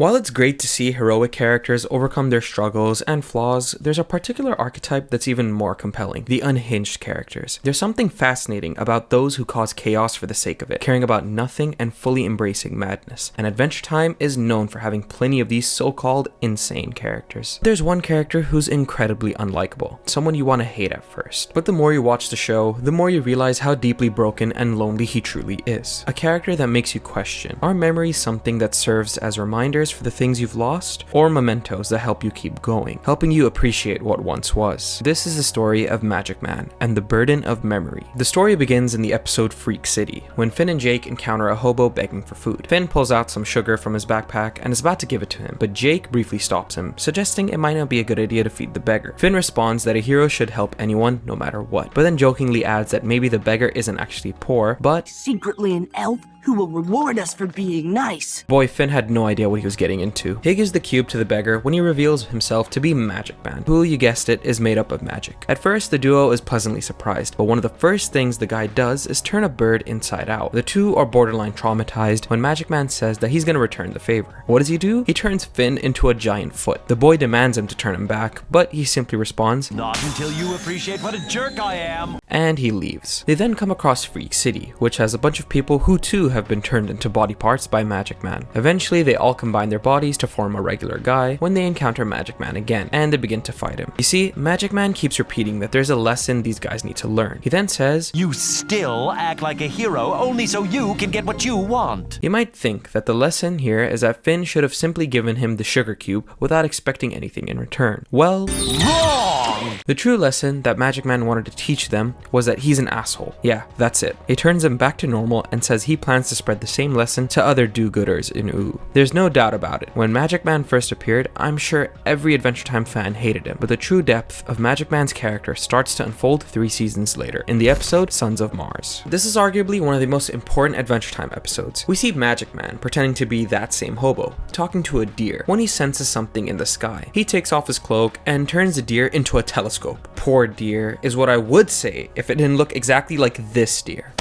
While it's great to see heroic characters overcome their struggles and flaws, there's a particular archetype that's even more compelling: the unhinged characters. There's something fascinating about those who cause chaos for the sake of it, caring about nothing and fully embracing madness. And Adventure Time is known for having plenty of these so-called insane characters. There's one character who's incredibly unlikable, someone you want to hate at first. But the more you watch the show, the more you realize how deeply broken and lonely he truly is. A character that makes you question, are memories something that serves as reminders for the things you've lost, or mementos that help you keep going, helping you appreciate what once was? This is the story of Magic Man and the burden of memory. The story begins in the episode Freak City, when Finn and Jake encounter a hobo begging for food. Finn pulls out some sugar from his backpack and is about to give it to him, but Jake briefly stops him, suggesting it might not be a good idea to feed the beggar. Finn responds that a hero should help anyone no matter what, but then jokingly adds that maybe the beggar isn't actually poor, but secretly an elf who will reward us for being nice. Boy, Finn had no idea what he was getting into. He gives the cube to the beggar when he reveals himself to be Magic Man, who, you guessed it, is made up of magic. At first, the duo is pleasantly surprised, but one of the first things the guy does is turn a bird inside out. The two are borderline traumatized when Magic Man says that he's gonna return the favor. What does he do? He turns Finn into a giant foot. The boy demands him to turn him back, but he simply responds, "Not until you appreciate what a jerk I am," and he leaves. They then come across Freak City, which has a bunch of people who too have been turned into body parts by Magic Man. Eventually, they all combine their bodies to form a regular guy when they encounter Magic Man again, and they begin to fight him. You see, Magic Man keeps repeating that there's a lesson these guys need to learn. He then says, "You still act like a hero only so you can get what you want." You might think that the lesson here is that Finn should have simply given him the sugar cube without expecting anything in return. Well, Wrong! The true lesson that Magic Man wanted to teach them was that he's an asshole. Yeah, that's it. He turns them back to normal and says he plans to spread the same lesson to other do-gooders in OO. There's no doubt about it. When Magic Man first appeared, I'm sure every Adventure Time fan hated him, but the true depth of Magic Man's character starts to unfold 3 seasons later, in the episode Sons of Mars. This is arguably one of the most important Adventure Time episodes. We see Magic Man pretending to be that same hobo, talking to a deer when he senses something in the sky. He takes off his cloak and turns the deer into a telescope. Poor deer is what I would say if it didn't look exactly like this deer.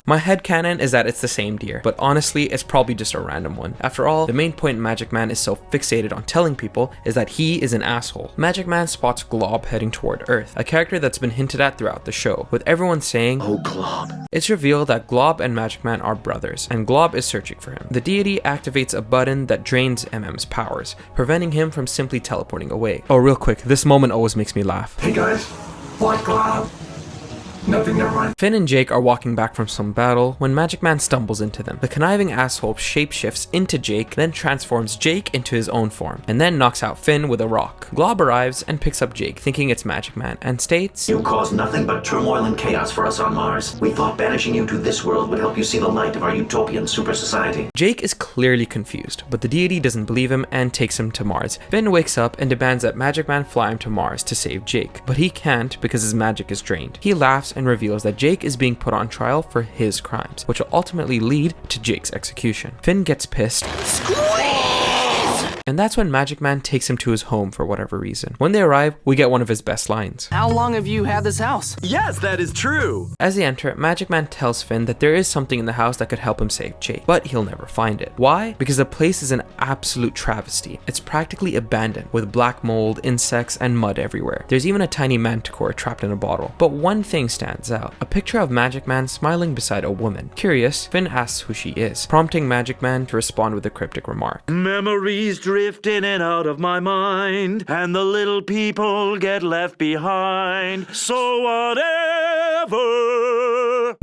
My headcanon is that it's the same deer, but honestly, it's probably just a random one. After all, the main point Magic Man is so fixated on telling people is that he is an asshole. Magic Man spots Glob heading toward Earth, a character that's been hinted at throughout the show, with everyone saying, "Oh, Glob." It's revealed that Glob and Magic Man are brothers, and Glob is searching for him. The deity activates a button that drains MM's powers, preventing him from simply teleporting away. Oh, real quick, this moment always makes me laugh. Hey guys, what Glob? Nothing, never mind. Finn and Jake are walking back from some battle when Magic Man stumbles into them. The conniving asshole shapeshifts into Jake, then transforms Jake into his own form, and then knocks out Finn with a rock. Glob arrives and picks up Jake, thinking it's Magic Man, and states, "You caused nothing but turmoil and chaos for us on Mars. We thought banishing you to this world would help you see the light of our utopian super society." Jake is clearly confused, but the deity doesn't believe him and takes him to Mars. Finn wakes up and demands that Magic Man fly him to Mars to save Jake, but he can't because his magic is drained. He laughs and reveals that Jake is being put on trial for his crimes, which will ultimately lead to Jake's execution. Finn gets pissed. And that's when Magic Man takes him to his home for whatever reason. When they arrive, we get one of his best lines. How long have you had this house? Yes, that is true. As they enter, Magic Man tells Finn that there is something in the house that could help him save Jake, but he'll never find it. Why? Because the place is an absolute travesty. It's practically abandoned, with black mold, insects, and mud everywhere. There's even a tiny manticore trapped in a bottle. But one thing stands out: a picture of Magic Man smiling beside a woman. Curious, Finn asks who she is, prompting Magic Man to respond with a cryptic remark. "Memories drift in and out of my mind, and the little people get left behind. So whatever."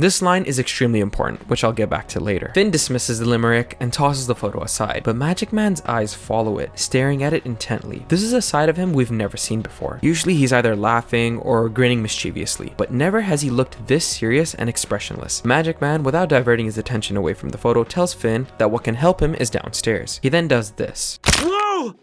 This line is extremely important, which I'll get back to later. Finn dismisses the limerick and tosses the photo aside, but Magic Man's eyes follow it, staring at it intently. This is a side of him we've never seen before. Usually he's either laughing or grinning mischievously, but never has he looked this serious and expressionless. Magic Man, without diverting his attention away from the photo, tells Finn that what can help him is downstairs. He then does this. Whoa!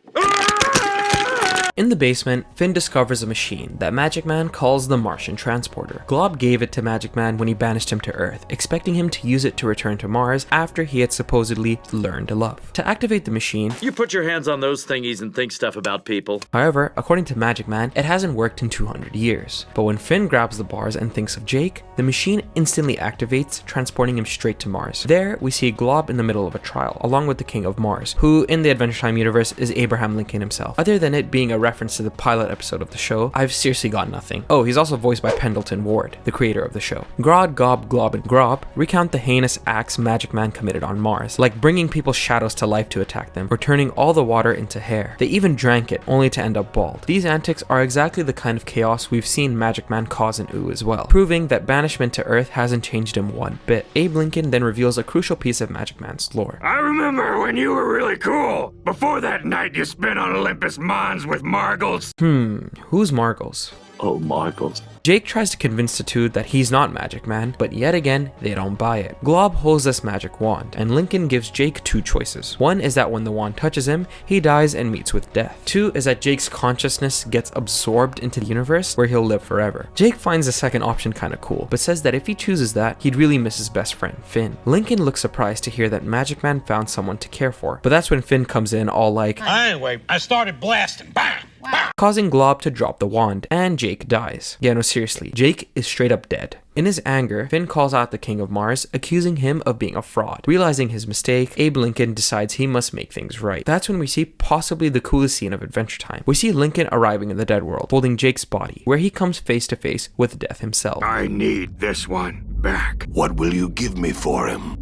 In the basement, Finn discovers a machine that Magic Man calls the Martian Transporter. Glob gave it to Magic Man when he banished him to Earth, expecting him to use it to return to Mars after he had supposedly learned to love. To activate the machine, You put your hands on those thingies and think stuff about people. however, according to Magic Man, it hasn't worked in 200 years. But when Finn grabs the bars and thinks of Jake, the machine instantly activates, transporting him straight to Mars. There, we see Glob in the middle of a trial, along with the King of Mars, who in the Adventure Time universe is Abraham Lincoln himself. Other than it being a reference to the pilot episode of the show, I've seriously got nothing. Oh, he's also voiced by Pendleton Ward, the creator of the show. Grodd, Gob, Glob, and Grob recount the heinous acts Magic Man committed on Mars, like bringing people's shadows to life to attack them, or turning all the water into hair. They even drank it, only to end up bald. These antics are exactly the kind of chaos we've seen Magic Man cause in Ooh as well, proving that banishment to Earth hasn't changed him one bit. Abe Lincoln then reveals a crucial piece of Magic Man's lore. I remember when you were really cool. Before that night you spent on Olympus Mons with Margles. Who's Margles? Oh, Margles. Jake tries to convince the two that he's not Magic Man, but yet again, they don't buy it. Glob holds this magic wand, and Lincoln gives Jake two choices. One is that when the wand touches him, he dies and meets with death. Two is that Jake's consciousness gets absorbed into the universe where he'll live forever. Jake finds the second option kinda cool, but says that if he chooses that, he'd really miss his best friend, Finn. Lincoln looks surprised to hear that Magic Man found someone to care for, but that's when Finn comes in all like, Anyway, I started blasting. Bam! Bam! causing Glob to drop the wand, and Jake dies. Yeah, no, seriously, Jake is straight up dead. In his anger, Finn calls out the King of Mars, accusing him of being a fraud. Realizing his mistake, Abe Lincoln decides he must make things right. That's when we see possibly the coolest scene of Adventure Time. We see Lincoln arriving in the dead world, holding Jake's body, where he comes face to face with death himself. I need this one back. What will you give me for him?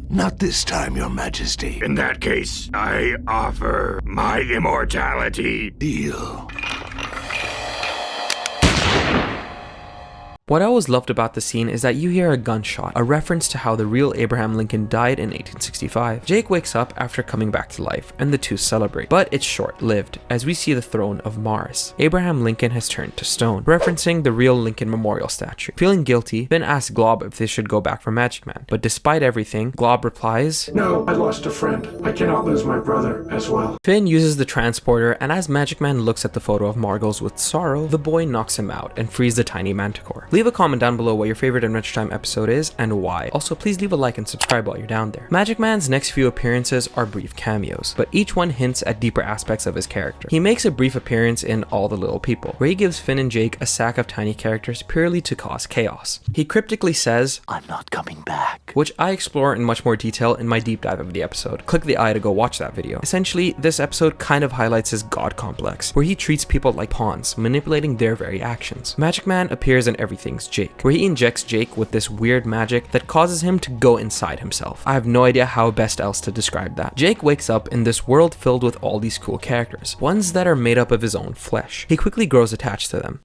Not this time, Your Majesty. In that case, I offer my immortality. Deal. What I always loved about the scene is that you hear a gunshot, a reference to how the real Abraham Lincoln died in 1865. Jake wakes up after coming back to life, and the two celebrate. But it's short-lived, as we see the throne of Mars. Abraham Lincoln has turned to stone, referencing the real Lincoln Memorial statue. Feeling guilty, Finn asks Glob if they should go back for Magic Man. But despite everything, Glob replies, No, I lost a friend. I cannot lose my brother as well. Finn uses the transporter, and as Magic Man looks at the photo of Margles with sorrow, the boy knocks him out and frees the tiny manticore. Leave a comment down below what your favorite Adventure Time episode is and why. Also, please leave a like and subscribe while you're down there. Magic Man's next few appearances are brief cameos, but each one hints at deeper aspects of his character. He makes a brief appearance in All the Little People, where he gives Finn and Jake a sack of tiny characters purely to cause chaos. He cryptically says, I'm not coming back. which I explore in much more detail in my deep dive of the episode. Click the eye to go watch that video. Essentially, this episode kind of highlights his god complex, where he treats people like pawns, manipulating their very actions. Magic Man appears in Everything's Jake, where he injects Jake with this weird magic that causes him to go inside himself. I have no idea how best else to describe that. Jake wakes up in this world filled with all these cool characters, ones that are made up of his own flesh. He quickly grows attached to them.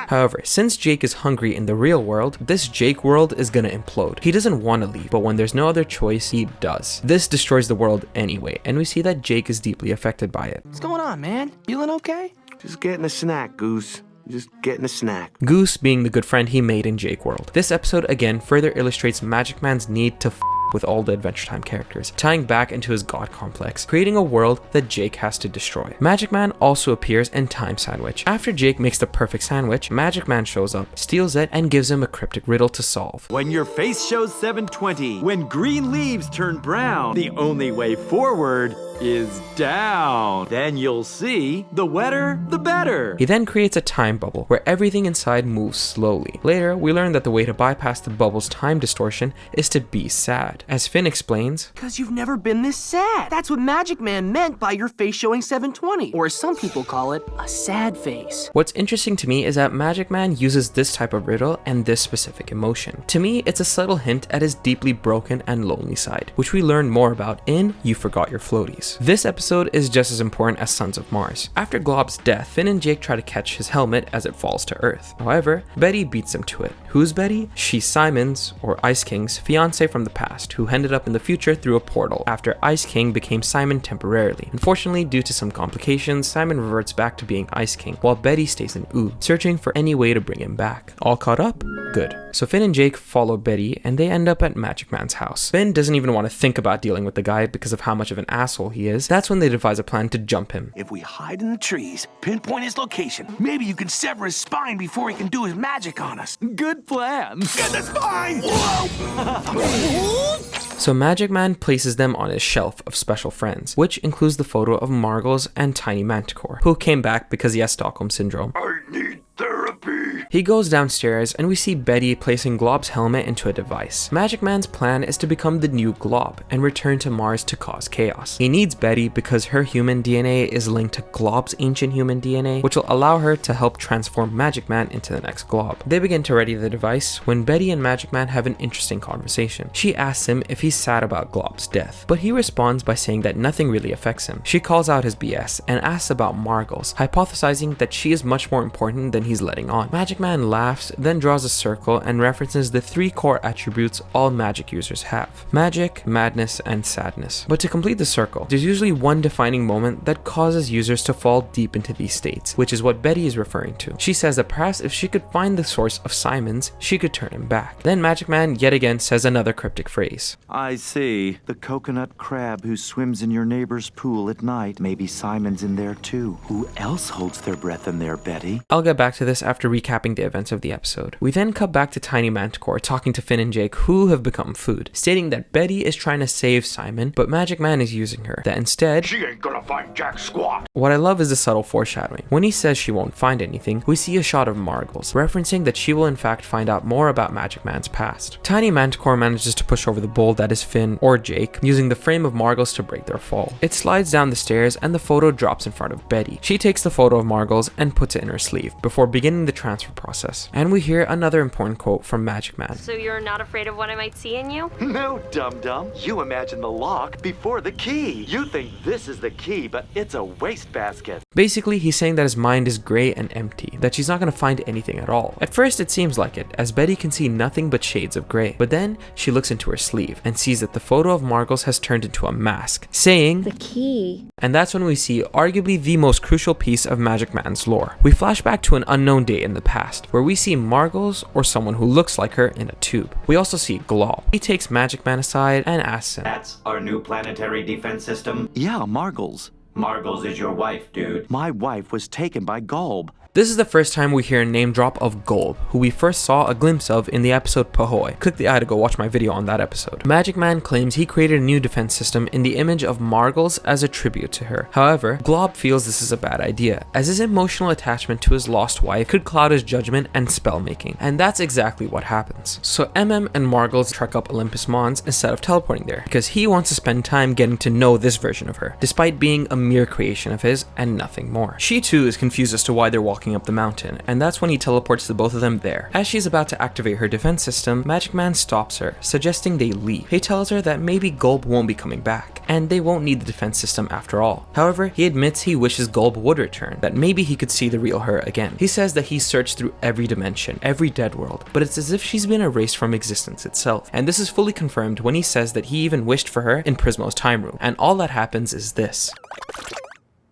However, since Jake is hungry in the real world, this Jake world is gonna implode. He doesn't want to leave, but when there's no other choice, he does. This destroys the world anyway, and we see that Jake is deeply affected by it. What's going on, man? Feeling okay? Just getting a snack, Goose. Just getting a snack. Goose being the good friend he made in Jake World. This episode again further illustrates Magic Man's need to with all the Adventure Time characters, tying back into his god complex, creating a world that Jake has to destroy. Magic Man also appears in Time Sandwich. After Jake makes the perfect sandwich, Magic Man shows up, steals it, and gives him a cryptic riddle to solve. When your face shows 720, when green leaves turn brown, the only way forward is down. Then you'll see, the wetter, the better. He then creates a time bubble where everything inside moves slowly. Later, we learn that the way to bypass the bubble's time distortion is to be sad. As Finn explains, Because you've never been this sad. That's what Magic Man meant by your face showing 720. Or as some people call it, a sad face. what's interesting to me is that Magic Man uses this type of riddle and this specific emotion. To me, it's a subtle hint at his deeply broken and lonely side, which we learn more about in You Forgot Your Floaties. This episode is just as important as Sons of Mars. After Glob's death, Finn and Jake try to catch his helmet as it falls to Earth. However, Betty beats them to it. Who's Betty? She's Simon's, or Ice King's, fiance from the past, who ended up in the future through a portal after Ice King became Simon temporarily. Unfortunately, due to some complications, Simon reverts back to being Ice King, while Betty stays in Ooh, searching for any way to bring him back. All caught up? Good. So Finn and Jake follow Betty and they end up at Magic Man's house. Finn doesn't even want to think about dealing with the guy because of how much of an asshole he is. That's when they devise a plan to jump him. If we hide in the trees, pinpoint his location, maybe you can sever his spine before he can do his magic on us. Good plan. Get the spine! Whoa! So Magic Man places them on his shelf of special friends, which includes the photo of Margles and Tiny Manticore, who came back because he has Stockholm Syndrome. I need therapy. He goes downstairs and we see Betty placing Glob's helmet into a device. Magic Man's plan is to become the new Glob and return to Mars to cause chaos. He needs Betty because her human DNA is linked to Glob's ancient human DNA, which will allow her to help transform Magic Man into the next Glob. They begin to ready the device when Betty and Magic Man have an interesting conversation. She asks him if he's sad about Glob's death, but he responds by saying that nothing really affects him. She calls out his BS and asks about Margles, hypothesizing that she is much more important than he's letting on. Magic Man laughs, then draws a circle and references the 3 core attributes all magic users have: magic, madness, and sadness. But to complete the circle, there's usually one defining moment that causes users to fall deep into these states, which is what Betty is referring to. She says that perhaps if she could find the source of Simon's, she could turn him back. Then Magic Man yet again says another cryptic phrase. I see. The coconut crab who swims in your neighbor's pool at night. Maybe Simon's in there too. Who else holds their breath in there, Betty? I'll get back to this after recapping the events of the episode. We then cut back to Tiny Manticore talking to Finn and Jake, who have become food, stating that Betty is trying to save Simon, but Magic Man is using her. That instead, She ain't gonna find Jack squat. what I love is the subtle foreshadowing. When he says she won't find anything, we see a shot of Margles, referencing that she will in fact find out more about Magic Man's past. Tiny Manticore manages to push over the bowl that is Finn or Jake, using the frame of Margles to break their fall. It slides down the stairs and the photo drops in front of Betty. She takes the photo of Margles and puts it in her sleeve before beginning the transfer process. And we hear another important quote from Magic Man. So you're not afraid of what I might see in you? No, dum-dum. You imagine the lock before the key. You think this is the key, but it's a wastebasket. Basically, he's saying that his mind is gray and empty, that she's not going to find anything at all. At first, it seems like it, as Betty can see nothing but shades of gray. But then, she looks into her sleeve and sees that the photo of Margles has turned into a mask, saying, The key. And that's when we see arguably the most crucial piece of Magic Man's lore. We flash back to an unknown day in the past, where we see Margles or someone who looks like her in a tube. We also see Glob. He takes Magic Man aside and asks him, That's our new planetary defense system? Yeah, Margles. Margles is your wife, dude. My wife was taken by Gulb. This is the first time we hear a name drop of Gulb, who we first saw a glimpse of in the episode Pahoy. Click the eye to go watch my video on that episode. Magic Man claims he created a new defense system in the image of Margles as a tribute to her. However, Glob feels this is a bad idea, as his emotional attachment to his lost wife could cloud his judgment and spell making. And that's exactly what happens. So MM and Margles trek up Olympus Mons instead of teleporting there, because he wants to spend time getting to know this version of her, despite being a mere creation of his and nothing more. She too is confused as to why they're walking up the mountain, and that's when he teleports the both of them there. As she's about to activate her defense system, Magic Man stops her, suggesting they leave. He tells her that maybe Gulb won't be coming back, and they won't need the defense system after all. However, he admits he wishes Gulb would return, that maybe he could see the real her again. He says that he's searched through every dimension, every dead world, but it's as if she's been erased from existence itself, and this is fully confirmed when he says that he even wished for her in Prismo's time room, and all that happens is this.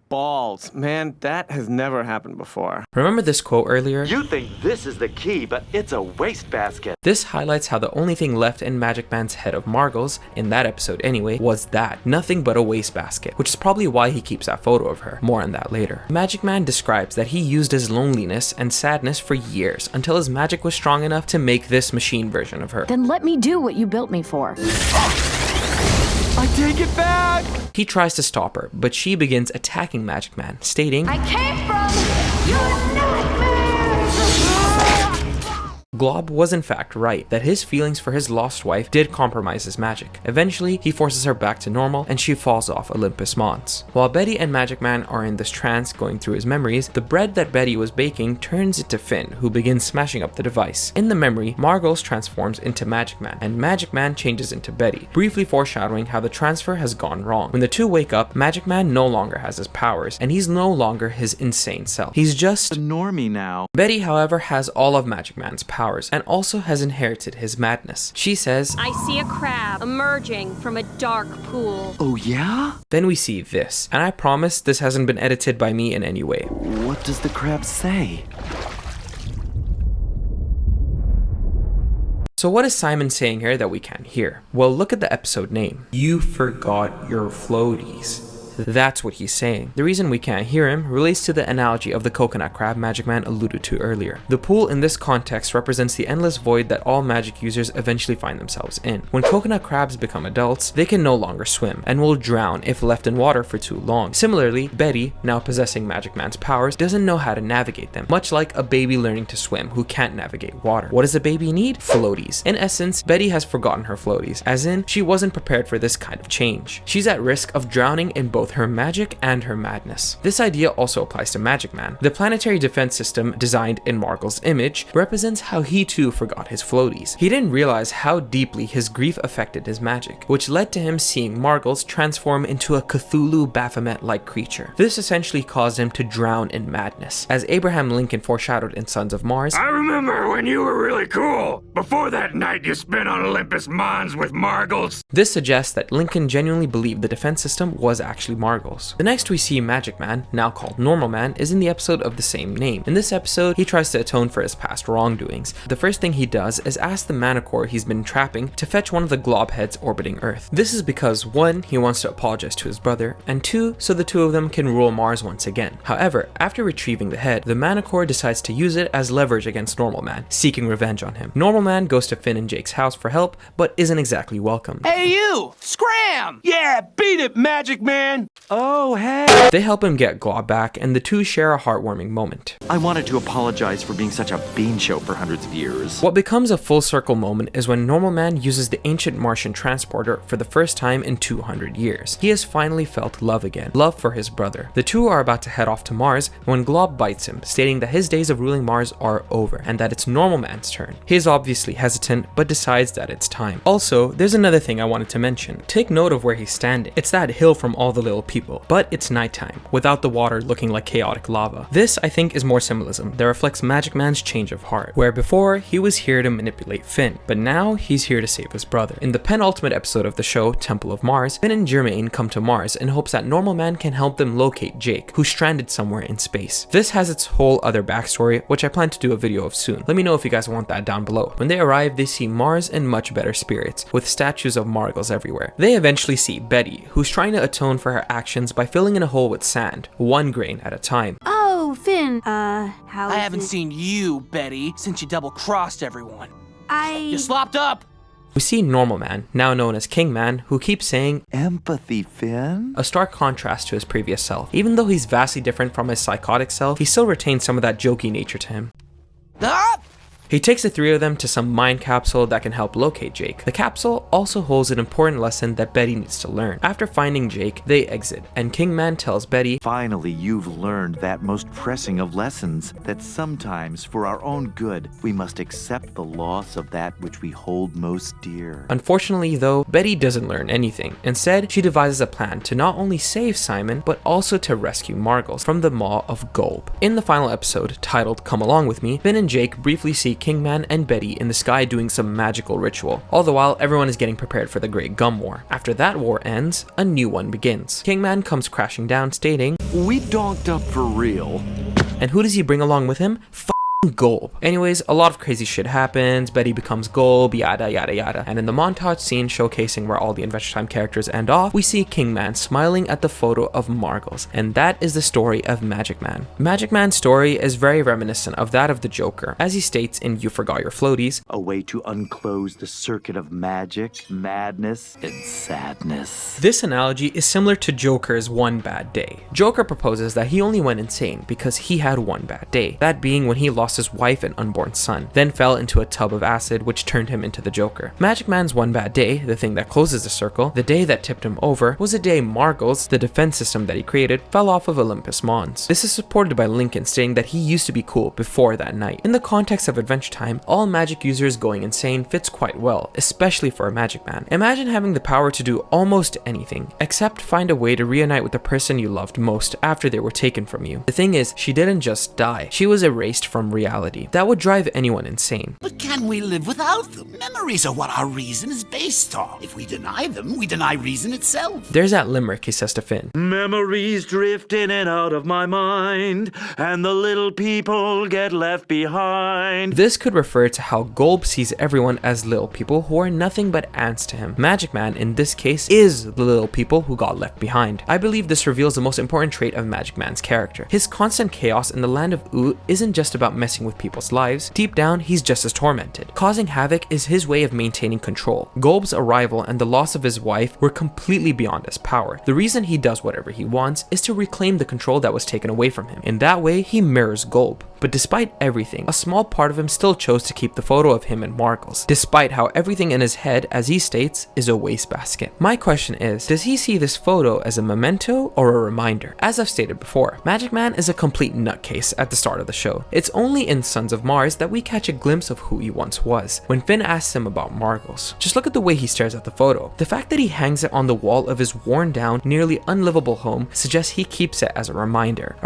Balls. Man, that has never happened before. Remember this quote earlier? You think this is the key, but it's a wastebasket. This highlights how the only thing left in Magic Man's head of Margles, in that episode anyway, was that. Nothing but a wastebasket, which is probably why he keeps that photo of her. More on that later. Magic Man describes that he used his loneliness and sadness for years until his magic was strong enough to make this machine version of her. Then let me do what you built me for. I take it back! He tries to stop her, but she begins attacking Magic Man, stating, I came from your nightmares! Glob was in fact right, that his feelings for his lost wife did compromise his magic. Eventually, he forces her back to normal and she falls off Olympus Mons. While Betty and Magic Man are in this trance going through his memories, the bread that Betty was baking turns into Finn, who begins smashing up the device. In the memory, Margles transforms into Magic Man, and Magic Man changes into Betty, briefly foreshadowing how the transfer has gone wrong. When the two wake up, Magic Man no longer has his powers, and he's no longer his insane self. He's just a normie now. Betty, however, has all of Magic Man's powers, and also has inherited his madness. She says, I see a crab emerging from a dark pool. Oh yeah? Then we see this, and I promise this hasn't been edited by me in any way. What does the crab say? So what is Simon saying here that we can't hear? Well, look at the episode name. You forgot your floaties. That's what he's saying. The reason we can't hear him relates to the analogy of the coconut crab Magic Man alluded to earlier. The pool in this context represents the endless void that all magic users eventually find themselves in. When coconut crabs become adults, they can no longer swim and will drown if left in water for too long. Similarly, Betty, now possessing Magic Man's powers, doesn't know how to navigate them, much like a baby learning to swim who can't navigate water. What does a baby need? Floaties. In essence, Betty has forgotten her floaties, as in, she wasn't prepared for this kind of change. She's at risk of drowning in both her magic and her madness. This idea also applies to Magic Man. The planetary defense system designed in Margle's image represents how he too forgot his floaties. He didn't realize how deeply his grief affected his magic, which led to him seeing Margles transform into a Cthulhu Baphomet-like creature. This essentially caused him to drown in madness. As Abraham Lincoln foreshadowed in Sons of Mars, I remember when you were really cool, before that night you spent on Olympus Mons with Margles. This suggests that Lincoln genuinely believed the defense system was actually Margles. The next we see Magic Man, now called Normal Man, is in the episode of the same name. In this episode, he tries to atone for his past wrongdoings. The first thing he does is ask the Manicore he's been trapping to fetch one of the glob heads orbiting Earth. This is because 1, he wants to apologize to his brother, and 2, so the two of them can rule Mars once again. However, after retrieving the head, the Manicore decides to use it as leverage against Normal Man, seeking revenge on him. Normal Man goes to Finn and Jake's house for help, but isn't exactly welcome. Hey you! Scram! Yeah, beat it, Magic Man! Oh, hey! They help him get Glob back, and the two share a heartwarming moment. I wanted to apologize for being such a bean show for hundreds of years. What becomes a full circle moment is when Normal Man uses the ancient Martian transporter for the first time in 200 years. He has finally felt love again, love for his brother. The two are about to head off to Mars when Glob bites him, stating that his days of ruling Mars are over, and that it's Normal Man's turn. He is obviously hesitant, but decides that it's time. Also, there's another thing I wanted to mention. Take note of where he's standing. It's that hill from All the Little People, but it's nighttime, without the water looking like chaotic lava. This, I think, is more symbolism that reflects Magic Man's change of heart, where before, he was here to manipulate Finn, but now he's here to save his brother. In the penultimate episode of the show, Temple of Mars, Finn and Germaine come to Mars in hopes that Normal Man can help them locate Jake, who's stranded somewhere in space. This has its whole other backstory, which I plan to do a video of soon. Let me know if you guys want that down below. When they arrive, they see Mars in much better spirits, with statues of Margles everywhere. They eventually see Betty, who's trying to atone for her actions by filling in a hole with sand, 1 grain at a time. Oh, Finn, I haven't seen you, Betty, since you double-crossed everyone. You You slopped up! We see Normal Man, now known as King Man, who keeps saying, Empathy, Finn? a stark contrast to his previous self. Even though he's vastly different from his psychotic self, he still retains some of that jokey nature to him. Ah! He takes the three of them to some mind capsule that can help locate Jake. The capsule also holds an important lesson that Betty needs to learn. After finding Jake, they exit, and King Man tells Betty, Finally, you've learned that most pressing of lessons, that sometimes, for our own good, we must accept the loss of that which we hold most dear. Unfortunately, though, Betty doesn't learn anything. Instead, she devises a plan to not only save Simon, but also to rescue Margles from the maw of Golb. In the final episode, titled Come Along With Me, Finn and Jake briefly see King Man and Betty in the sky doing some magical ritual, all the while everyone is getting prepared for the Great Gum War. After that war ends, a new one begins. King Man comes crashing down, stating, We donked up for real. And who does he bring along with him? Golb. Anyways, a lot of crazy shit happens, Betty becomes Golb, yada yada yada. And in the montage scene showcasing where all the Adventure Time characters end off, we see King Man smiling at the photo of Margles, and that is the story of Magic Man. Magic Man's story is very reminiscent of that of the Joker, as he states in You Forgot Your Floaties, A way to unclose the circuit of magic, madness, and sadness. This analogy is similar to Joker's One Bad Day. Joker proposes that he only went insane because he had one bad day, that being when he lost his wife and unborn son, then fell into a tub of acid which turned him into the Joker. Magic Man's one bad day, the thing that closes the circle, the day that tipped him over, was the day Margles, the defense system that he created, fell off of Olympus Mons. This is supported by Lincoln stating that he used to be cool before that night. In the context of Adventure Time, all magic users going insane fits quite well, especially for a Magic Man. Imagine having the power to do almost anything, except find a way to reunite with the person you loved most after they were taken from you. The thing is, she didn't just die, she was erased from reality. That would drive anyone insane. But can we live without them? Memories are what our reason is based on. If we deny them, we deny reason itself. There's that limerick he says to Finn. Memories drift in and out of my mind, and the little people get left behind. This could refer to how Golb sees everyone as little people who are nothing but ants to him. Magic Man, in this case, is the little people who got left behind. I believe this reveals the most important trait of Magic Man's character. His constant chaos in the land of Oot isn't just about messing with people's lives. Deep down, he's just as tormented. Causing havoc is his way of maintaining control. Golb's arrival and the loss of his wife were completely beyond his power. The reason he does whatever he wants is to reclaim the control that was taken away from him. In that way, he mirrors Golb. But despite everything, a small part of him still chose to keep the photo of him and Margles, despite how everything in his head, as he states, is a wastebasket. My question is, does he see this photo as a memento or a reminder? As I've stated before, Magic Man is a complete nutcase at the start of the show. It's only in Sons of Mars that we catch a glimpse of who he once was, when Finn asks him about Margles. Just look at the way he stares at the photo. The fact that he hangs it on the wall of his worn down, nearly unlivable home suggests he keeps it as a reminder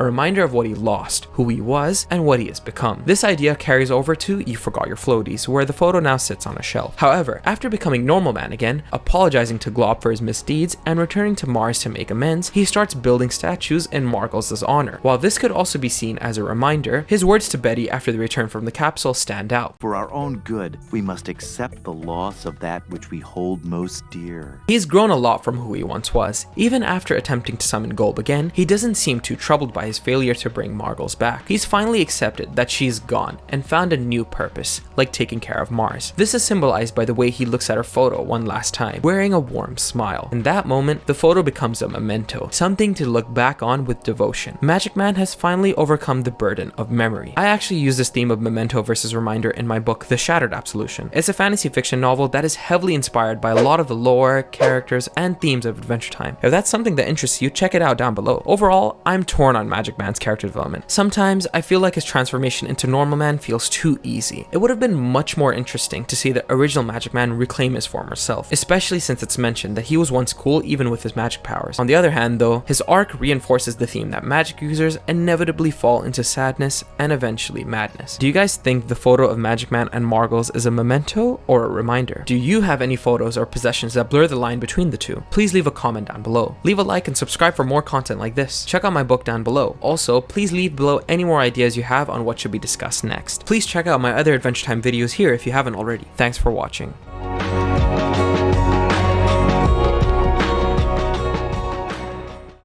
of what he lost, who he was, and what he has become. This idea carries over to You Forgot Your Floaties, where the photo now sits on a shelf. However, after becoming Normal Man again, apologizing to Glob for his misdeeds, and returning to Mars to make amends, he starts building statues in Margles' honor. While this could also be seen as a reminder, his words to Betty after the return from the capsule stand out. For our own good, we must accept the loss of that which we hold most dear. He's grown a lot from who he once was. Even after attempting to summon Golb again, he doesn't seem too troubled by his failure to bring Margles back. He's finally accepted that she's gone and found a new purpose, like taking care of Mars. This is symbolized by the way he looks at her photo one last time, wearing a warm smile. In that moment, the photo becomes a memento, something to look back on with devotion. Magic Man has finally overcome the burden of memory. I actually use this theme of memento versus reminder in my book, The Shattered Absolution. It's a fantasy fiction novel that is heavily inspired by a lot of the lore, characters, and themes of Adventure Time. If that's something that interests you, check it out down below. Overall, I'm torn on Magic Man's character development. Sometimes I feel like his transformation into Normal Man feels too easy. It would have been much more interesting to see the original Magic Man reclaim his former self, especially since it's mentioned that he was once cool even with his magic powers. On the other hand though, his arc reinforces the theme that magic users inevitably fall into sadness and eventually madness. Do you guys think the photo of Magic Man and Margles is a memento or a reminder? Do you have any photos or possessions that blur the line between the two? Please leave a comment down below. Leave a like and subscribe for more content like this. Check out my book down below. Also, please leave below any more ideas you have on what should be discussed next. Please check out my other Adventure Time videos here if you haven't already. Thanks for watching.